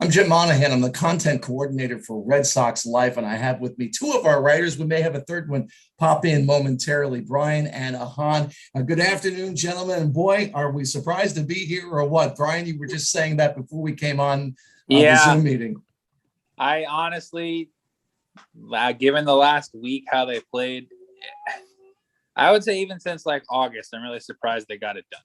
I'm Jim Monaghan. I'm the content coordinator for Red Sox Life, and I have with me two of our writers. We may have a third one pop in momentarily, Bryan and Ahaan. Good afternoon, gentlemen. And boy, are we surprised to be here or what? Bryan, you were just saying that before we came on the Zoom meeting. I honestly, given the last week how they played, I would say even since like August, I'm really surprised they got it done.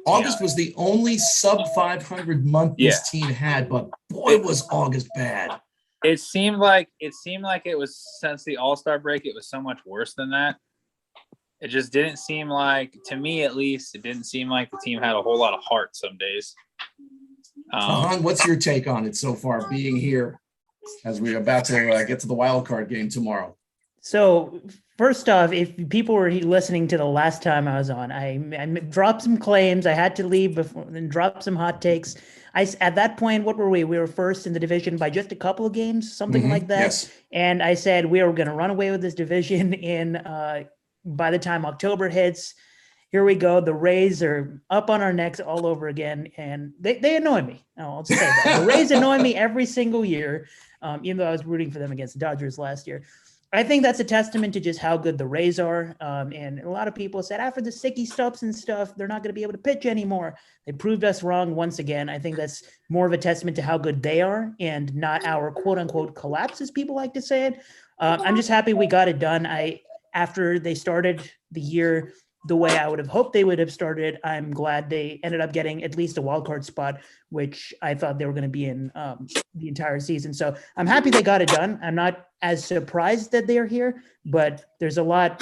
August was the only sub 500 month this team had, but boy, was August bad. It seemed like it was since the All-Star break, it was so much worse than that. It just didn't seem like, to me at least, it didn't seem like the team had a whole lot of heart some days. Ahaan, what's your take on it so far, being here as we're about to get to the wild card game tomorrow? So first off, if people were listening to the last time I was on, I dropped some claims. I had to leave before and drop some hot takes. At that point, what were we? We were first in the division by just a couple of games, something like that. Yes. And I said we were going to run away with this division in by the time October hits. Here we go. The Rays are up on our necks all over again, and they annoy me. I'll say that. The Rays annoy me every single year, even though I was rooting for them against the Dodgers last year. I think that's a testament to just how good the Rays are. And a lot of people said after the Sicky Stubbs and stuff, they're not going to be able to pitch anymore. They proved us wrong once again. I think that's more of a testament to how good they are and not our quote unquote collapse, as people like to say it. I'm just happy we got it done. After they started the year the way I would have hoped they would have started, I'm glad they ended up getting at least a wild card spot, which I thought they were going to be in the entire season. So I'm happy they got it done. I'm not as surprised that they're here, but there's a lot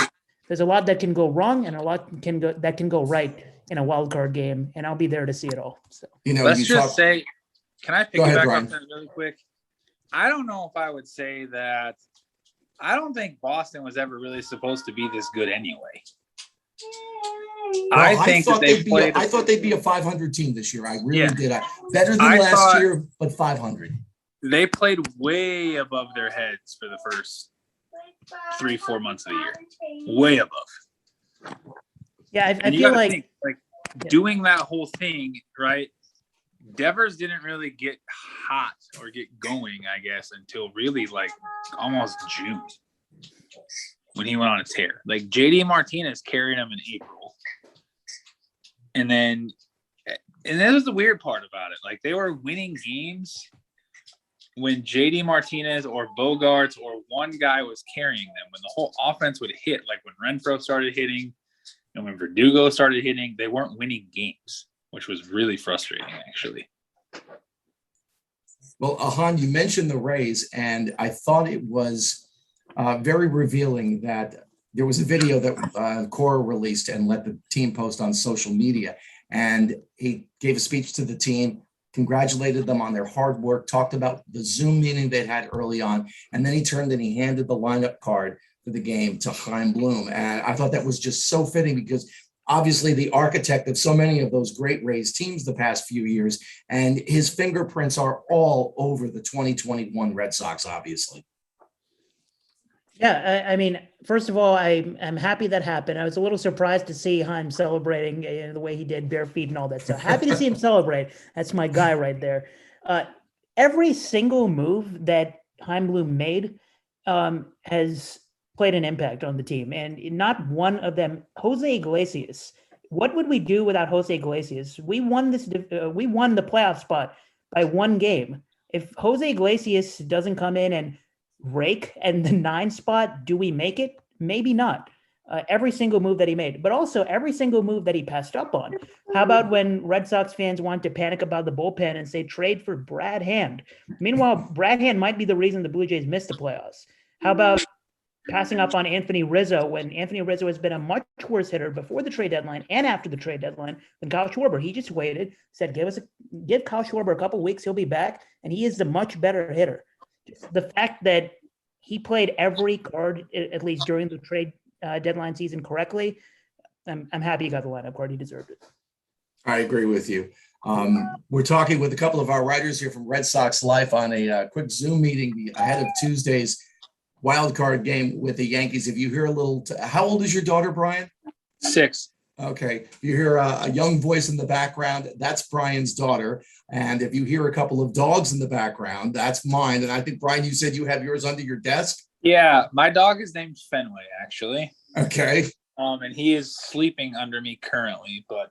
that can go wrong and a lot that can go right in a wild card game, and I'll be there to see it all. So let's just say, can I pick it back up that really quick? I don't know if I would say that. I don't think Boston was ever really supposed to be this good anyway. Well, I thought they'd be a 500 team this year. I really did. Better than last year, but 500. They played way above their heads for the first 3-4 months of the year. Way above. Yeah, I feel like doing that whole thing, right? Devers didn't really get hot or get going, I guess, until really like almost June when he went on a tear. Like JD Martinez carried him in April. And that was the weird part about it. Like they were winning games when JD Martinez or Bogarts or one guy was carrying them. When the whole offense would hit, like when Renfroe started hitting and when Verdugo started hitting, they weren't winning games, which was really frustrating, actually. Well, Ahaan, you mentioned the Rays, and I thought it was very revealing that there was a video that Cora released and let the team post on social media. And he gave a speech to the team, congratulated them on their hard work, talked about the Zoom meeting they'd had early on. And then he turned and he handed the lineup card for the game to Chaim Bloom. And I thought that was just so fitting because obviously the architect of so many of those great Rays teams the past few years, and his fingerprints are all over the 2021 Red Sox, obviously. Yeah, I mean, first of all, I'm happy that happened. I was a little surprised to see Chaim celebrating the way he did, bare feet and all that stuff. Happy to see him celebrate. That's my guy right there. Every single move that Chaim Bloom made has played an impact on the team, and not one of them. Jose Iglesias. What would we do without Jose Iglesias? We won the playoff spot by one game. If Jose Iglesias doesn't come in and rake and the 9 spot, do we make it? Maybe not. Every single move that he made, but also every single move that he passed up on. How about when Red Sox fans want to panic about the bullpen and say trade for Brad Hand? Meanwhile, Brad Hand might be the reason the Blue Jays missed the playoffs. How about passing up on Anthony Rizzo when Anthony Rizzo has been a much worse hitter before the trade deadline and after the trade deadline than Kyle Schwarber? He just waited, said give Kyle Schwarber a couple weeks, he'll be back, and he is the much better hitter. The fact that he played every card, at least during the trade deadline season, correctly, I'm happy he got the lineup card. He deserved it. I agree with you. We're talking with a couple of our writers here from Red Sox Life on a quick Zoom meeting ahead of Tuesday's wild card game with the Yankees. If you hear a little, how old is your daughter, Bryan? 6. Okay. If you hear a young voice in the background, that's Brian's daughter. And if you hear a couple of dogs in the background, that's mine. And I think, Brian, you said you have yours under your desk? Yeah, my dog is named Fenway, actually. Okay. And he is sleeping under me currently, but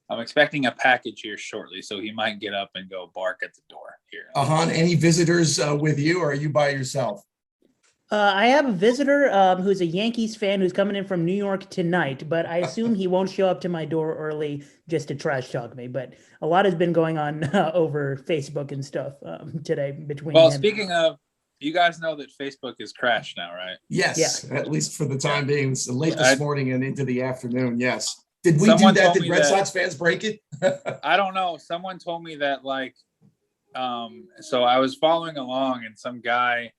I'm expecting a package here shortly, so he might get up and go bark at the door here. Ahaan, any visitors with you, or are you by yourself? I have a visitor who's a Yankees fan who's coming in from New York tonight, but I assume he won't show up to my door early just to trash talk me. But a lot has been going on over Facebook and stuff today between. Well, him. Speaking of, you guys know that Facebook is crashed now, right? Yes, yeah. At least for the time being. It's late this morning and into the afternoon. Yes. Did we do that? Did Red Sox fans break it? I don't know. Someone told me that, so I was following along, and some guy.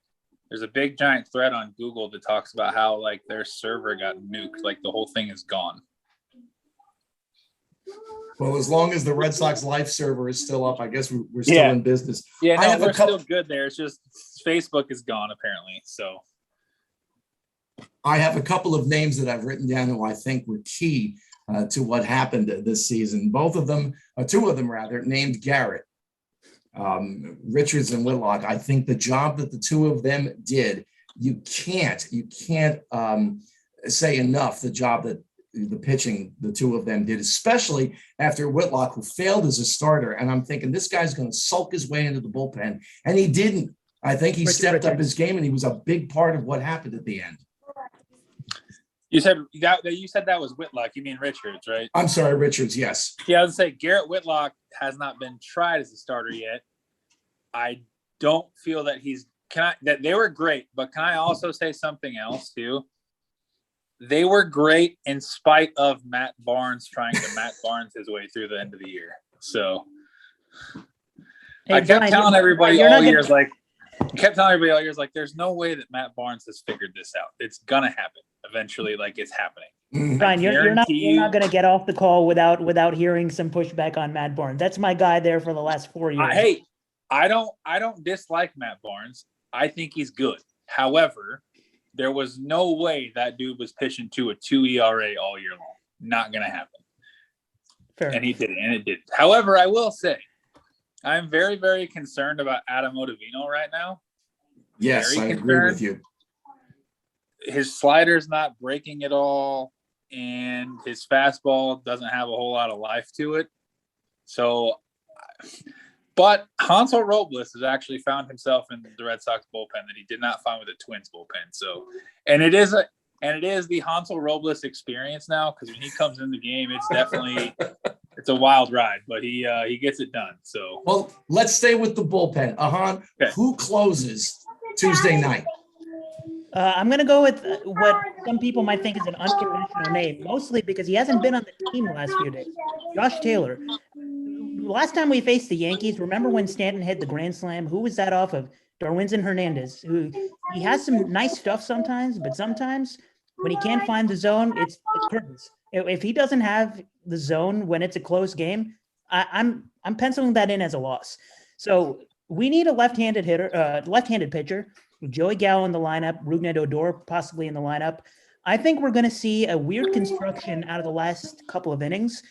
There's a big giant thread on Google that talks about how their server got nuked, the whole thing is gone. Well, as long as the Red Sox Life server is still up, I guess we're still in business. Yeah, no, we're still good there. It's just Facebook is gone apparently. So I have a couple of names that I've written down who I think were key to what happened this season. Both of them, two of them rather, named Garrett. Richards and Whitlock. I think the job that the two of them did, you can't say enough the job that the pitching the two of them did, especially after Whitlock, who failed as a starter. And I'm thinking this guy's going to sulk his way into the bullpen, and he didn't. I think he stepped up his game, and he was a big part of what happened at the end. You said that was Whitlock. You mean Richards, right? I'm sorry, Richards. Yes. Yeah, I would say Garrett Whitlock has not been tried as a starter yet. I don't feel that that they were great, but can I also say something else too? They were great in spite of Matt Barnes trying to Matt Barnes his way through the end of the year. So I kept telling everybody all year, there's no way that Matt Barnes has figured this out. It's gonna happen eventually, it's happening. Brian, you're not going to get off the call without hearing some pushback on Matt Barnes. That's my guy there for the last 4 years. I don't dislike Matt Barnes. I think he's good. However, there was no way that dude was pitching to a 2 ERA all year long. Not going to happen. Fair. And he did it, and it did. However, I will say, I'm very, very concerned about Adam Ottavino right now. Yes, I agree with you. His slider's not breaking at all, and his fastball doesn't have a whole lot of life to it. So, but Hansel Robles has actually found himself in the Red Sox bullpen that he did not find with the Twins bullpen. So, and it is the Hansel Robles experience now, because when he comes in the game, it's definitely it's a wild ride, but he gets it done. So, well, let's stay with the bullpen. Ahaan, okay. Who closes Tuesday night? I'm going to go with what some people might think is an unconventional name, mostly because he hasn't been on the team the last few days. Josh Taylor. Last time we faced the Yankees, remember when Stanton hit the grand slam? Who was that off of? Darwinzon Hernandez. He has some nice stuff sometimes, but sometimes when he can't find the zone, it's curtains. If he doesn't have the zone when it's a close game, I'm penciling that in as a loss. So we need a left-handed pitcher. Joey Gallo in the lineup, Rougned Odor possibly in the lineup. I think we're going to see a weird construction out of the last couple of innings.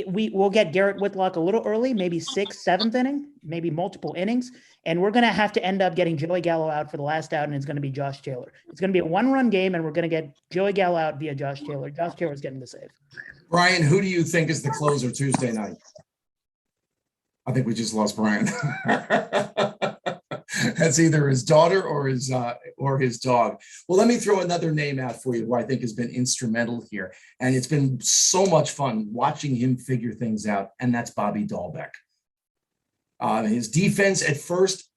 We'll get Garrett Whitlock a little early, maybe 6th, 7th inning, maybe multiple innings. And we're going to have to end up getting Joey Gallo out for the last out, and it's going to be Josh Taylor. It's going to be a one-run game, and we're going to get Joey Gallo out via Josh Taylor. Josh Taylor's getting the save. Brian, who do you think is the closer Tuesday night? I think we just lost Brian. That's either his daughter or his dog. Well, let me throw another name out for you who I think has been instrumental here. And it's been so much fun watching him figure things out, and that's Bobby Dahlbeck. His defense at first,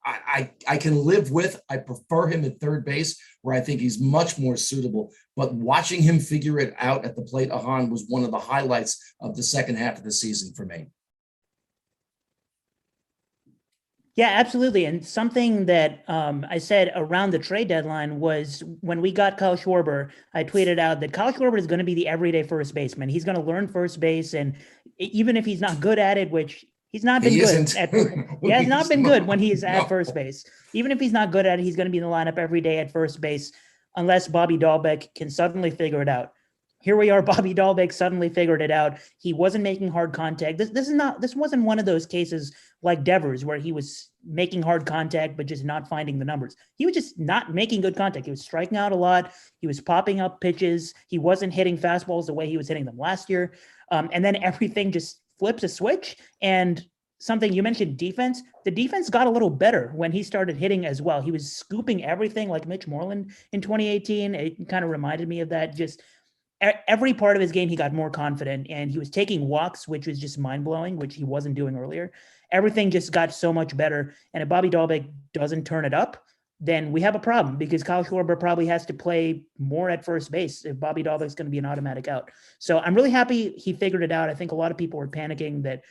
I can live with. I prefer him at third base, where I think he's much more suitable. But watching him figure it out at the plate, Ahaan, was one of the highlights of the second half of the season for me. Yeah, absolutely. And something that I said around the trade deadline was when we got Kyle Schwarber, I tweeted out that Kyle Schwarber is going to be the everyday first baseman. He's going to learn first base. And even if he's not good at it, which he's not been good at, he has not been good when he's at first base. Even if he's not good at it, he's going to be in the lineup every day at first base, unless Bobby Dahlbeck can suddenly figure it out. here we are. Bobby Dahlbeck suddenly figured it out. He wasn't making hard contact. This wasn't one of those cases like Devers where he was making hard contact but just not finding the numbers. He was just not making good contact. He was striking out a lot. He was popping up pitches. He wasn't hitting fastballs the way he was hitting them last year. And then everything just flips a switch. And something you mentioned, defense. The defense got a little better when he started hitting as well. He was scooping everything like Mitch Moreland in 2018. It kind of reminded me of that. Just every part of his game, he got more confident, and he was taking walks, which was just mind-blowing, which he wasn't doing earlier. Everything just got so much better. And if Bobby Dahlbeck doesn't turn it up, then we have a problem, because Kyle Schwarber probably has to play more at first base if Bobby Dahlbeck's going to be an automatic out. So I'm really happy he figured it out. I think a lot of people were panicking that,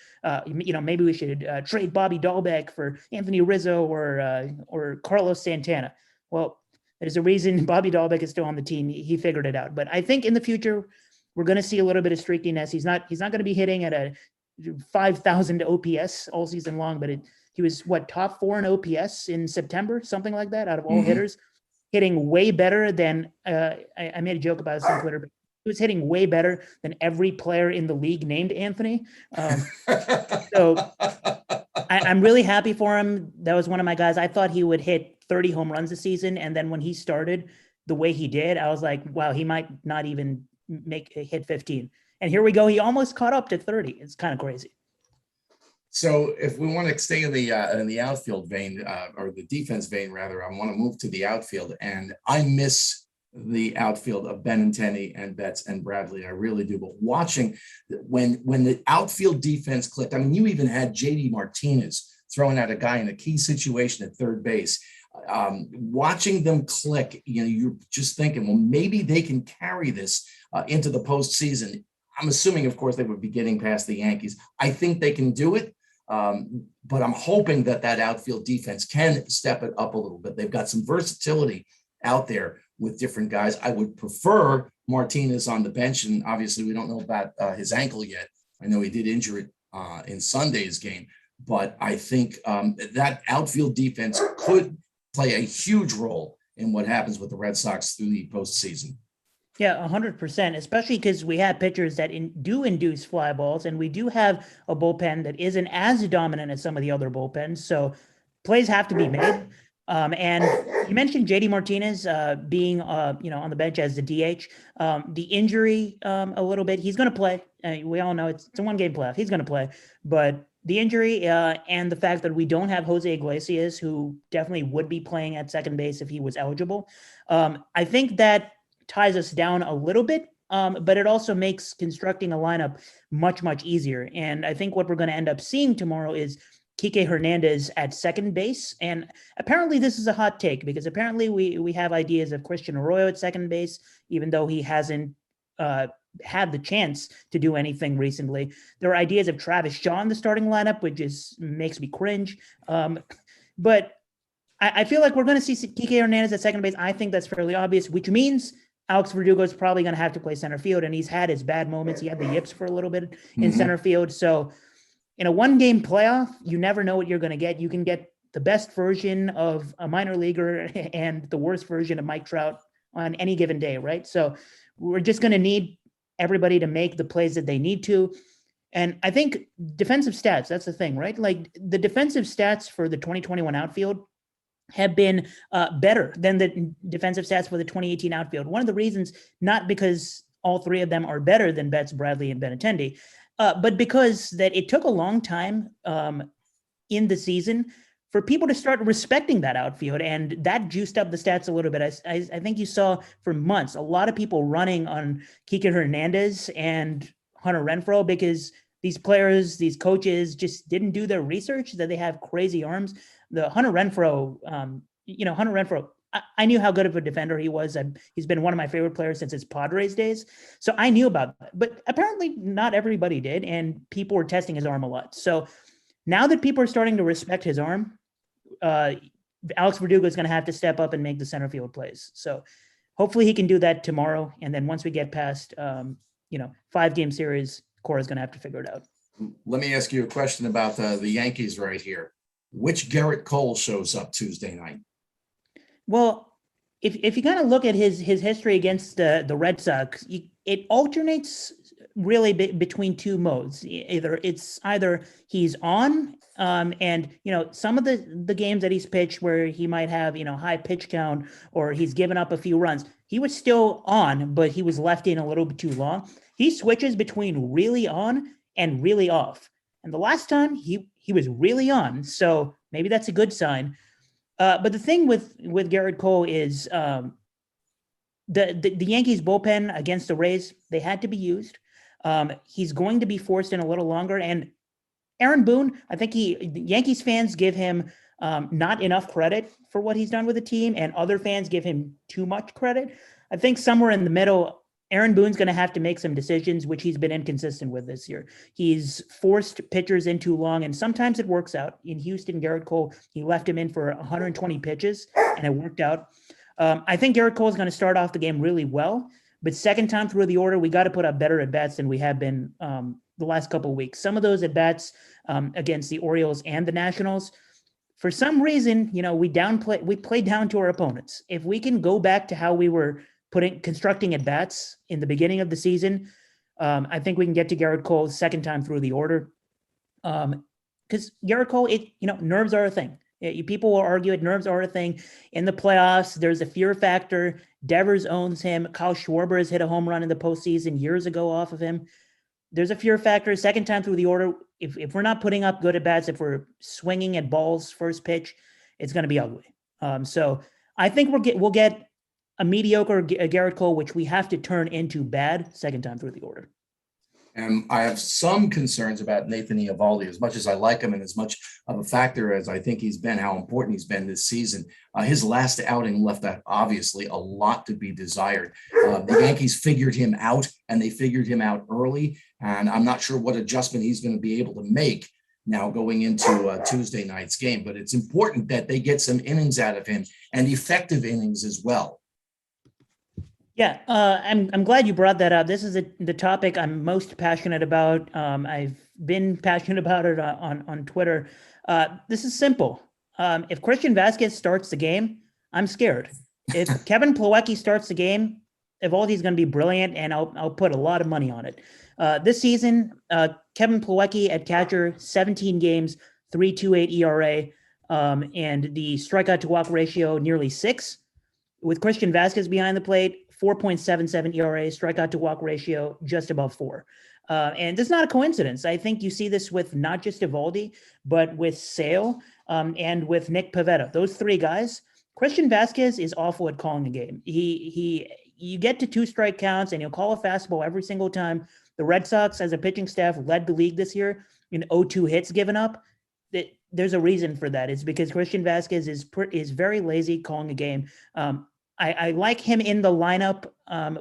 maybe we should trade Bobby Dahlbeck for Anthony Rizzo or Carlos Santana. Well, there's a reason Bobby Dahlbeck is still on the team. He figured it out. But I think in the future, we're going to see a little bit of streakiness. He's not going to be hitting at a 5,000 OPS all season long, but he was top 4 in OPS in September, something like that, out of all hitters, hitting way better than I made a joke about this on Twitter, but he was hitting way better than every player in the league named Anthony. So I'm really happy for him. That was one of my guys. I thought he would hit 30 home runs this season. And then when he started the way he did, I was like, wow, he might not even hit 15. And here we go. He almost caught up to 30. It's kind of crazy. So if we want to stay in the outfield vein, or the defense vein rather, I want to move to the outfield. And I miss the outfield of Benintendi and Betts and Bradley. I really do. But watching when the outfield defense clicked, I mean, you even had JD Martinez throwing out a guy in a key situation at third base. Watching them click, you're just thinking, well, maybe they can carry this into the postseason. I'm assuming, of course, they would be getting past the Yankees. I think they can do it, but I'm hoping that outfield defense can step it up a little bit. They've got some versatility out there with different guys. I would prefer Martinez on the bench, and obviously we don't know about his ankle yet. I know he did injure it in Sunday's game, but I think that outfield defense could play a huge role in what happens with the Red Sox through the postseason. Yeah, 100%, especially because we have pitchers that do induce fly balls, and we do have a bullpen that isn't as dominant as some of the other bullpens. So plays have to be made. And you mentioned JD Martinez being, on the bench as the DH. The injury a little bit, he's going to play. We all know it's a one-game playoff. He's going to play. But the injury and the fact that we don't have Jose Iglesias, who definitely would be playing at second base if he was eligible, I think that ties us down a little bit, but it also makes constructing a lineup much, much easier. And I think what we're going to end up seeing tomorrow is Kike Hernandez at second base. And apparently this is a hot take, because apparently we have ideas of Christian Arroyo at second base, even though he hasn't had the chance to do anything recently. There are ideas of Travis Shaw in the starting lineup, which makes me cringe. But I feel like we're going to see Kike Hernandez at second base. I think that's fairly obvious, which means Alex Verdugo is probably going to have to play center field, and he's had his bad moments. He had the yips for a little bit in center field. So in a one-game playoff, you never know what you're going to get. You can get the best version of a minor leaguer and the worst version of Mike Trout on any given day, right? So we're just going to need everybody to make the plays that they need to. And I think defensive stats, that's the thing, right? Like the defensive stats for the 2021 outfield have been better than the defensive stats for the 2018 outfield. One of the reasons, not because all three of them are better than Betts, Bradley, and Benintendi, but because that it took a long time in the season for people to start respecting that outfield, and that juiced up the stats a little bit. I think you saw for months a lot of people running on Kike Hernandez and Hunter Renfroe because these players, these coaches just didn't do their research, that they have crazy arms. The Hunter Renfroe, I knew how good of a defender he was. He's been one of my favorite players since his Padres days. So I knew about that. But apparently not everybody did, and people were testing his arm a lot. So now that people are starting to respect his arm, Alex Verdugo is going to have to step up and make the center field plays. So hopefully he can do that tomorrow. And then once we get past, 5-game series, Cora's going to have to figure it out. Let me ask you a question about the Yankees right here. Which Garrett Cole shows up Tuesday night? Well, if you kind of look at his history against the Red Sox, it alternates really between two modes. Either he's on, and some of the games that he's pitched where he might have high pitch count or he's given up a few runs, he was still on, but he was left in a little bit too long. He switches between really on and really off. And the last time he was really on, so maybe that's a good sign. But the thing with Garrett Cole is the Yankees bullpen against the Rays, they had to be used. He's going to be forced in a little longer. And Aaron Boone, I think Yankees fans give him not enough credit for what he's done with the team, and other fans give him too much credit. I think somewhere in the middle, Aaron Boone's going to have to make some decisions, which he's been inconsistent with this year. He's forced pitchers in too long, and sometimes it works out. In Houston, Garrett Cole, he left him in for 120 pitches, and it worked out. I think Garrett Cole is going to start off the game really well, but second time through the order, we got to put up better at-bats than we have been the last couple of weeks. Some of those at-bats against the Orioles and the Nationals, for some reason, we played down to our opponents. If we can go back to how we were constructing at-bats in the beginning of the season, I think we can get to Garrett Cole second time through the order. Because Garrett Cole, nerves are a thing. People will argue it. Nerves are a thing. In the playoffs, there's a fear factor. Devers owns him. Kyle Schwarber has hit a home run in the postseason years ago off of him. There's a fear factor. Second time through the order, if we're not putting up good at-bats, if we're swinging at balls first pitch, it's going to be ugly. So I think we'll get a mediocre Garrett Cole, which we have to turn into bad second time through the order. And I have some concerns about Nathan Eovaldi, as much as I like him and as much of a factor as I think he's been, how important he's been this season. His last outing left obviously a lot to be desired. The Yankees figured him out, and they figured him out early. And I'm not sure what adjustment he's going to be able to make now going into Tuesday night's game. But it's important that they get some innings out of him, and effective innings as well. Yeah, I'm glad you brought that up. This is the topic I'm most passionate about. I've been passionate about it on Twitter. This is simple. If Christian Vasquez starts the game, I'm scared. If Kevin Plawecki starts the game, Eovaldi's going to be brilliant, and I'll put a lot of money on it. This season, Kevin Plawecki at catcher, 17 games, 3.28 ERA, and the strikeout to walk ratio nearly 6. With Christian Vasquez behind the plate, 4.77 ERA, strikeout to walk ratio just above 4. And it's not a coincidence. I think you see this with not just Eovaldi, but with Sale and with Nick Pivetta. Those three guys, Christian Vasquez is awful at calling a game. You get to 2 strike counts and he'll call a fastball every single time. The Red Sox, as a pitching staff, led the league this year in 0-2 hits given up. There's a reason for that. It's because Christian Vasquez is very lazy calling a game. I like him in the lineup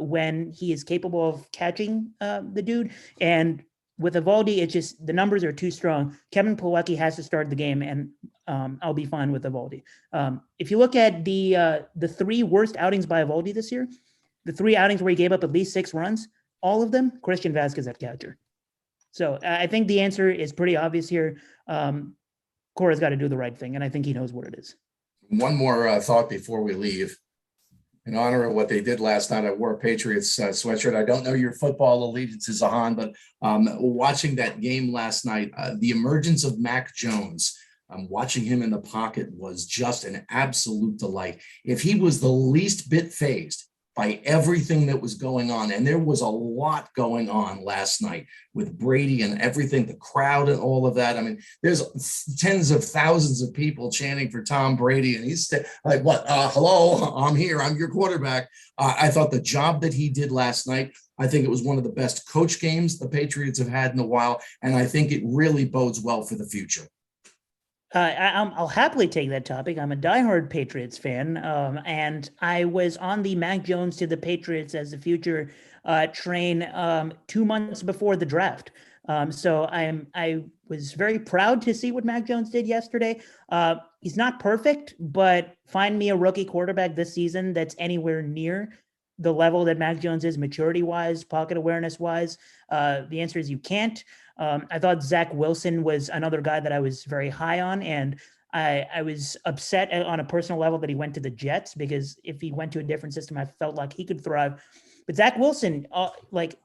when he is capable of catching the dude. And with Eovaldi, it's just the numbers are too strong. Kevin Plawecki has to start the game, and I'll be fine with Eovaldi. If you look at the 3 worst outings by Eovaldi this year, the 3 outings where he gave up at least 6 runs, all of them, Christian Vasquez at catcher. So I think the answer is pretty obvious here. Cora's got to do the right thing, and I think he knows what it is. One more thought before we leave. In honor of what they did last night, I wore a Patriots sweatshirt. I don't know your football allegiances, Ahaan, but watching that game last night, the emergence of Mac Jones, watching him in the pocket was just an absolute delight. If he was the least bit phased by everything that was going on, and there was a lot going on last night with Brady and everything, the crowd and all of that. I mean, there's tens of thousands of people chanting for Tom Brady, and he's like, what, hello, I'm here, I'm your quarterback. I thought the job that he did last night, I think it was one of the best coach games the Patriots have had in a while, and I think it really bodes well for the future. I'll happily take that topic. I'm a diehard Patriots fan, and I was on the Mac Jones to the Patriots as the future train 2 months before the draft. So I was very proud to see what Mac Jones did yesterday. He's not perfect, but find me a rookie quarterback this season that's anywhere near the level that Mac Jones is maturity-wise, pocket awareness-wise. The answer is you can't. I thought Zach Wilson was another guy that I was very high on, and I was upset on a personal level that he went to the Jets, because if he went to a different system, I felt like he could thrive. But Zach Wilson, like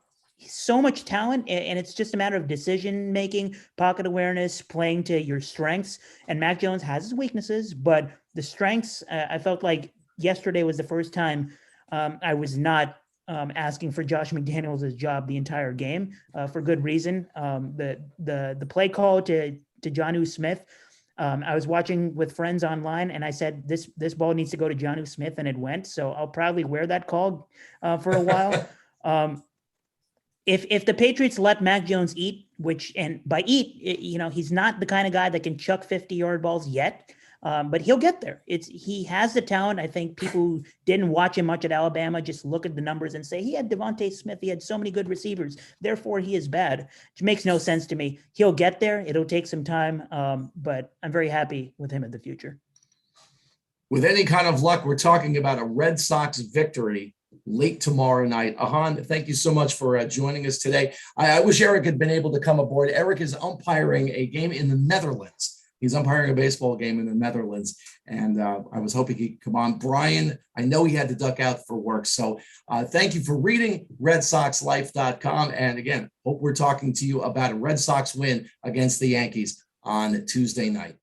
so much talent, and it's just a matter of decision making, pocket awareness, playing to your strengths. And Mac Jones has his weaknesses, but the strengths, I felt like yesterday was the first time I was not asking for Josh McDaniels' job the entire game, for good reason. The play call to Jonnu Smith, I was watching with friends online, and I said this ball needs to go to Jonnu Smith, and it went. So I'll probably wear that call for a while. If the Patriots let Mac Jones eat, and by eat, he's not the kind of guy that can chuck 50-yard balls yet, but he'll get there. He has the talent. I think people who didn't watch him much at Alabama just look at the numbers and say he had Devontae Smith. He had so many good receivers. Therefore, he is bad, which makes no sense to me. He'll get there. It'll take some time, but I'm very happy with him in the future. With any kind of luck, we're talking about a Red Sox victory late tomorrow night. Ahaan, thank you so much for joining us today. I wish Eric had been able to come aboard. Eric is umpiring a game in the Netherlands. He's umpiring a baseball game in the Netherlands, and I was hoping he'd come on. Bryan, I know he had to duck out for work, so thank you for reading RedSoxLife.com. And again, hope we're talking to you about a Red Sox win against the Yankees on Tuesday night.